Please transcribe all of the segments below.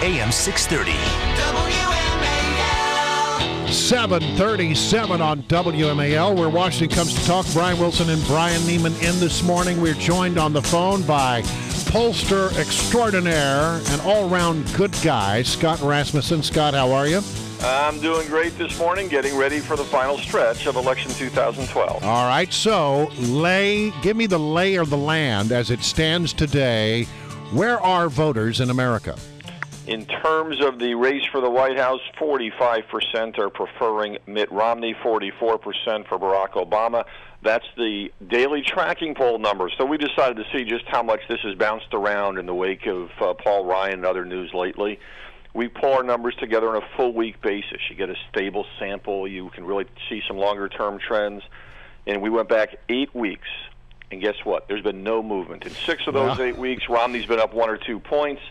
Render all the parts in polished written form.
AM 630. WMAL. 7:37 on WMAL, where Washington comes to talk. Brian Wilson and Brian Neiman in this morning. We're joined on the phone by pollster extraordinaire and all-round good guy, Scott Rasmussen. Scott, how are you? I'm doing great this morning, getting ready for the final stretch of election 2012. All right, so give me the lay of the land as it stands today. Where are voters in America? In terms of the race for the White House, 45% are preferring Mitt Romney, 44% for Barack Obama. That's the daily tracking poll number. So we decided to see just how much this has bounced around in the wake of Paul Ryan and other news lately. We pull our numbers together on a full week basis. You get a stable sample. You can really see some longer-term trends. And we went back 8 weeks. And guess what? There's been no movement. In 6 of those 8 weeks, Romney's been up 1 or 2 points.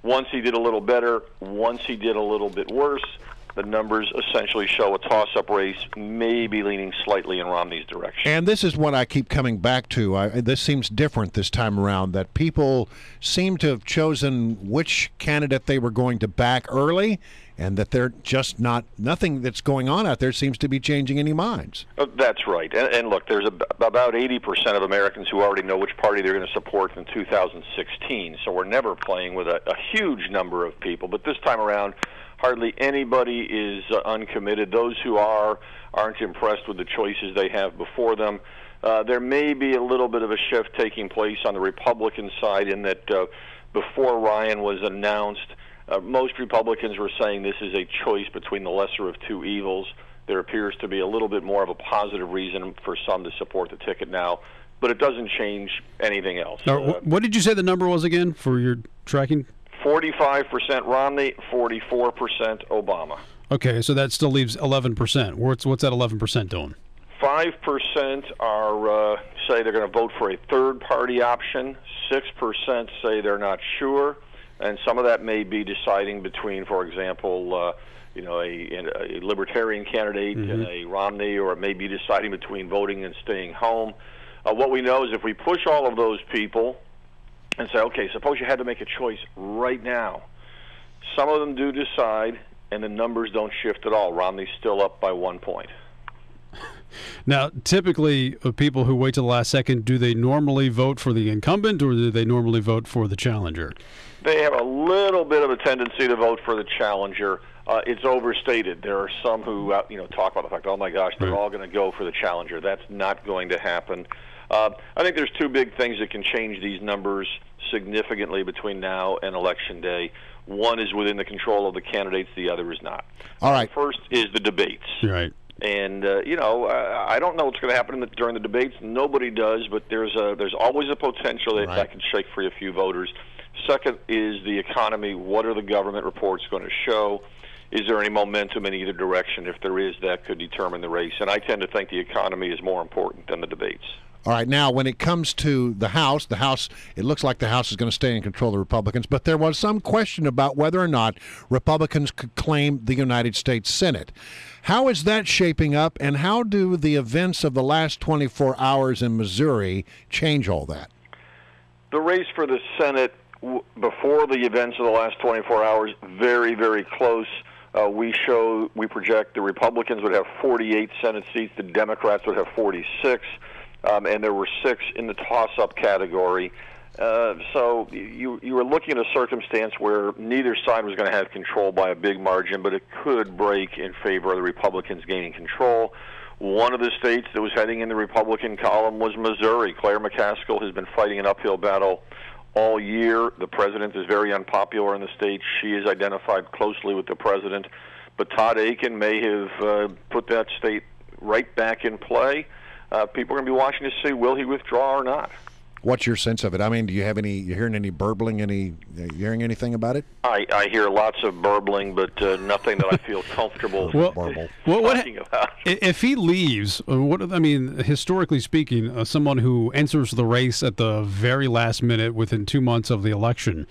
Once he did a little better, once he did a little bit worse. The numbers essentially show a toss-up race, maybe leaning slightly in Romney's direction. And this is what I keep coming back to. This seems different this time around, that people seem to have chosen which candidate they were going to back early, and that they're just nothing that's going on out there seems to be changing any minds. That's right. And look, there's about 80% of Americans who already know which party they're going to support in 2016. So we're never playing with a huge number of people. But this time around, hardly anybody is uncommitted. Those who aren't impressed with the choices they have before them. There may be a little bit of a shift taking place on the Republican side in that before Ryan was announced, most Republicans were saying this is a choice between the lesser of two evils. There appears to be a little bit more of a positive reason for some to support the ticket now, but it doesn't change anything else. What did you say the number was again for your tracking? 45% Romney, 44% Obama. Okay, so that still leaves 11%. What's that 11% doing? 5% are say they're going to vote for a third-party option. 6% say they're not sure, and some of that may be deciding between, for example, a libertarian candidate and a Romney, or it may be deciding between voting and staying home. What we know is if we push all of those people and say, okay, suppose you had to make a choice right now. Some of them do decide, and the numbers don't shift at all. Romney's still up by 1 point. Now, typically, people who wait till the last second, do they normally vote for the incumbent, or do they normally vote for the challenger? They have a little bit of a tendency to vote for the challenger. It's overstated. There are some who talk about the fact, oh my gosh, they're all going to go for the challenger. That's not going to happen. I think there's two big things that can change these numbers significantly between now and Election Day. One is within the control of the candidates. The other is not. All right. First is the debates. Right. And, I don't know what's going to happen during the debates. Nobody does, but there's always a potential that can shake free a few voters. Second is the economy. What are the government reports going to show? Is there any momentum in either direction? If there is, that could determine the race. And I tend to think the economy is more important than the debates. All right, now when it comes to the House, it looks like the House is going to stay in control of the Republicans, but there was some question about whether or not Republicans could claim the United States Senate. How is that shaping up, and how do the events of the last 24 hours in Missouri change all that? The race for the Senate before the events of the last 24 hours, very, very close. We project the Republicans would have 48 Senate seats, the Democrats would have 46. And there were 6 in the toss-up category. So you were looking at a circumstance where neither side was going to have control by a big margin, but it could break in favor of the Republicans gaining control. One of the states that was heading in the Republican column was Missouri. Claire McCaskill has been fighting an uphill battle all year. The president is very unpopular in the state. She is identified closely with the president. But Todd Akin may have put that state right back in play. People are going to be watching to see, will he withdraw or not? What's your sense of it? I mean, you hearing any burbling? You hearing anything about it? I hear lots of burbling, but nothing that I feel comfortable talking about. If he leaves, historically speaking, someone who enters the race at the very last minute within 2 months of the election,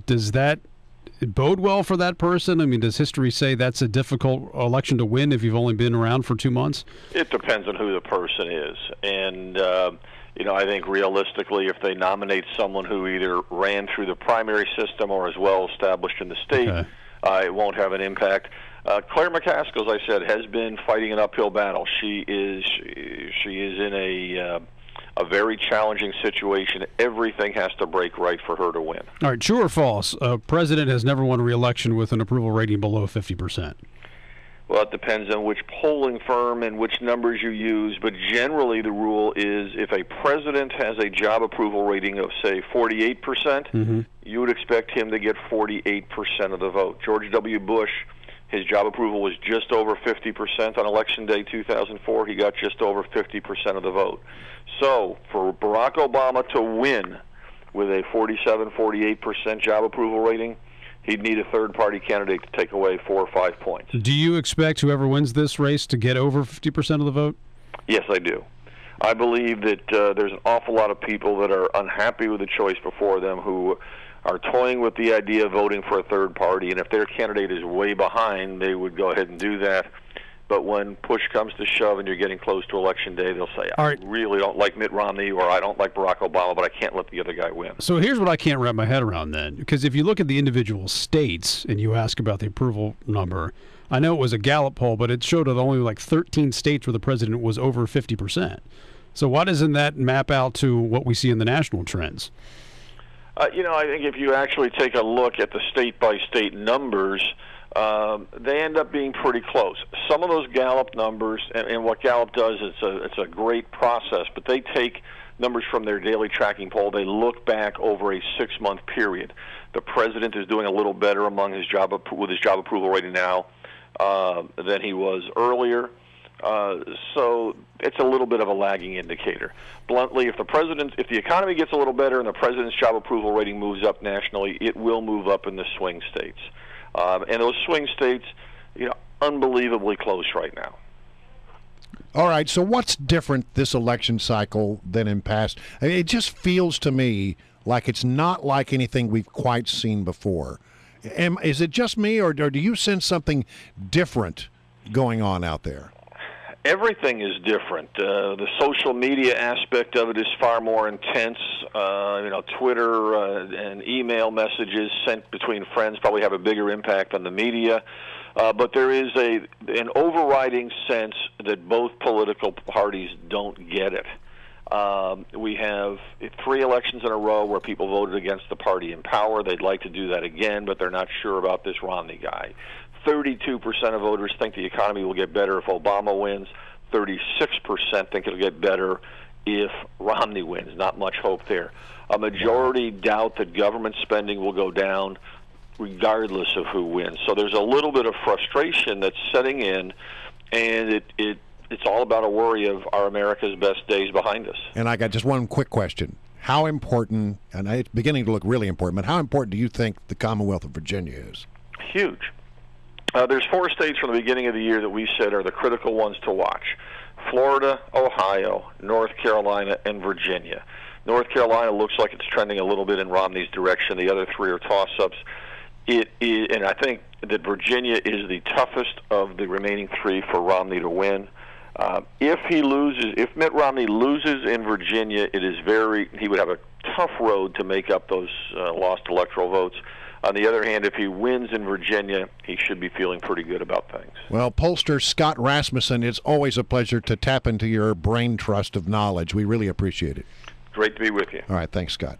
does that bode well for that person? Does history say that's a difficult election to win if you've only been around for 2 months? It depends on who the person is. And, I think realistically, if they nominate someone who either ran through the primary system or is well established in the state, it won't have an impact. Claire McCaskill, as I said, has been fighting an uphill battle. She is in a very challenging situation. Everything has to break right for her to win. All right, true or false? A president has never won re-election with an approval rating below 50%. Well, it depends on which polling firm and which numbers you use, but generally the rule is if a president has a job approval rating of, say, 48%, you would expect him to get 48% of the vote. George W. Bush, his job approval was just over 50% on Election Day 2004. He got just over 50% of the vote. So for Barack Obama to win with a 47-48% job approval rating, he'd need a third-party candidate to take away 4 or 5 points. Do you expect whoever wins this race to get over 50% of the vote? Yes, I do. I believe that there's an awful lot of people that are unhappy with the choice before them who are toying with the idea of voting for a third party, and if their candidate is way behind, they would go ahead and do that. But when push comes to shove and you're getting close to Election Day, they'll say, I really don't like Mitt Romney or I don't like Barack Obama, but I can't let the other guy win. So here's what I can't wrap my head around then, because if you look at the individual states and you ask about the approval number, I know it was a Gallup poll, but it showed that only like 13 states where the president was over 50%. So why doesn't that map out to what we see in the national trends? I think if you actually take a look at the state-by-state numbers, they end up being pretty close. Some of those Gallup numbers, and what Gallup does, it's a great process, but they take numbers from their daily tracking poll. They look back over a 6-month period. The president is doing a little better among his job approval rating now than he was earlier. So it's a little bit of a lagging indicator. Bluntly, if the economy gets a little better and the president's job approval rating moves up nationally, it will move up in the swing states. And those swing states, unbelievably close right now. All right, so what's different this election cycle than in past? I mean, it just feels to me like it's not like anything we've quite seen before. Is it just me, or do you sense something different going on out there? Everything is different. The social media aspect of it is far more intense. Twitter and email messages sent between friends probably have a bigger impact on the media. But there is an overriding sense that both political parties don't get it. We have 3 elections in a row where people voted against the party in power. They'd like to do that again, but they're not sure about this Romney guy. 32% of voters think the economy will get better if Obama wins. 36% think it'll get better if Romney wins. Not much hope there. A majority doubt that government spending will go down regardless of who wins. So there's a little bit of frustration that's setting in, and it's all about a worry of our America's best days behind us. And I got just one quick question. How important, and it's beginning to look really important, but how important do you think the Commonwealth of Virginia is? Huge. There's 4 states from the beginning of the year that we said are the critical ones to watch: Florida, Ohio, North Carolina, and Virginia. North Carolina looks like it's trending a little bit in Romney's direction. The other 3 are toss-ups. And I think that Virginia is the toughest of the remaining 3 for Romney to win. If Mitt Romney loses in Virginia, he would have a tough road to make up those lost electoral votes. On the other hand, if he wins in Virginia, he should be feeling pretty good about things. Well, pollster Scott Rasmussen, it's always a pleasure to tap into your brain trust of knowledge. We really appreciate it. Great to be with you. All right, thanks, Scott.